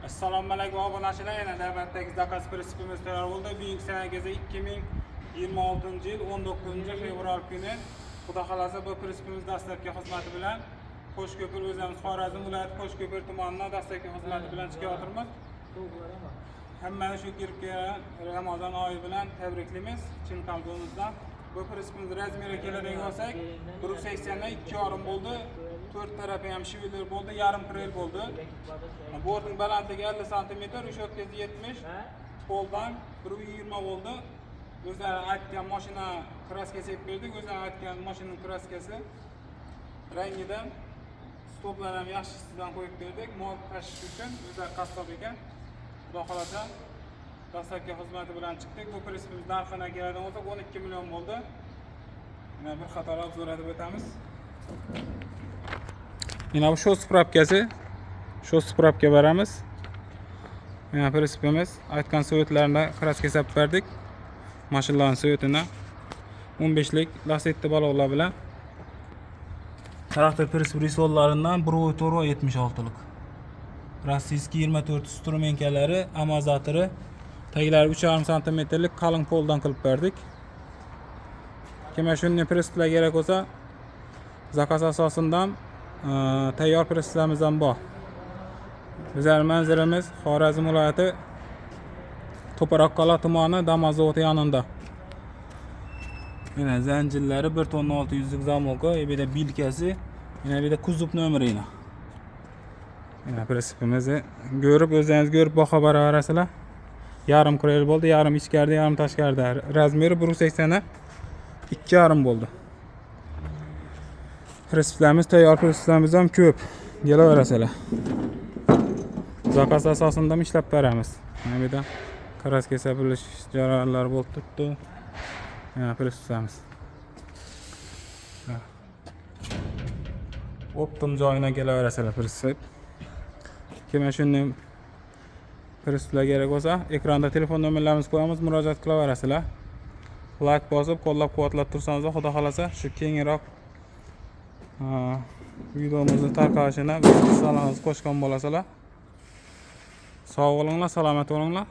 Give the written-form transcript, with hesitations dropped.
Assalomu alaykum obunachilar. Yana navbatdagi zakaz prinsipimiz tayyor bo'ldi. Buyuk sanagaza 2026 yil 19 fevral kuni Xudo xolasa bu prinsipimiz dastlabki xizmati bilan Qo'shko'pir o'zimiz Xorazm viloyati Qo'shko'pir tumanidan dastlabki xizmati bilan chiqayotirmiz. Hammani shu kirgan Ramazon oyi bilan tabriklaymiz chin qalbimizdan. Bu prinsipimiz razmeri keladigan bo'lsak 180 dan 2,5 bo'ldi. 4 tarafi ham shiviler bo'ldi, yarim krel bo'ldi. Borning balandligi 50 sm, reshetkasi 70, poldan 120 bo'ldi. O'zlari aytgan mashina kraskasi yeb berdik. O'zlari aytgan mashinaning kraskasi rangidan stoplar ham yaxshisidan qo'yib berdik. Mol tashish uchun o'zlari qassob ekan. Xudo xolasa dastlabki xizmati bilan chiqdik. Bu prinsipimiz narxini keladigan bo'lsa 12 million bo'ldi. Mana bir qator obzorlatib o'tamiz. Mana bu shoss probkasi. Shoss probka beramiz. Mana prinsipimiz aytgan so'yitlarni kraska sap berdik. Mashinalarning so'yitini 15 lik lastikli baloqlar bilan traktor prinsip risollaridan 1.76 lik. Rossiyskiy 24 strumenkalari, amazatori, taglari 3,5 cm lik qalin poldan qilib berdik. Kimga shunday prinsiplar kerak bo'lsa, zakaz asosidan tayyor prinsiplarimiz ham bor. Bizlar manzilimiz Xorazm viloyati To'paraqo'la tumani Damazovot yonida. Mana zanjirlari 1 tonna 600 lik zamolka, bu yerda bilkasi, mana bu yerda kuzov nomerini. Mana prinsipimizni ko'rib, o'zingiz ko'rib baho beraverasizlar. Yarim krel bo'ldi, yarim ichkarida, yarim tashqarida. Razmeri 180 dan 2,5 bo'ldi. Prinsiplarimiz tayyor, prinsiplarimiz ham ko'p. Kelaverasizlar. Zakaz asosida ham ishlab beramiz. Mana bu yerda kraska sapilish jarayonlari bo'lib turibdi. Mana prinsiplarimiz. Optim joyiga kelaverasizlar prinsip. Kimga shunday prinsiplar kerak bo'lsa, ekranda telefon nomerlarimizni qo'yamiz, murojaat qilaverasizlar. Like bosib, qo'llab-quvvatlab tursangiz, xudo xolasa shu kengroq videomizni tarqalishini salomimizni qo'shgan bo'lasizlar. Sog' bo'linglar, salomat bo'linglar.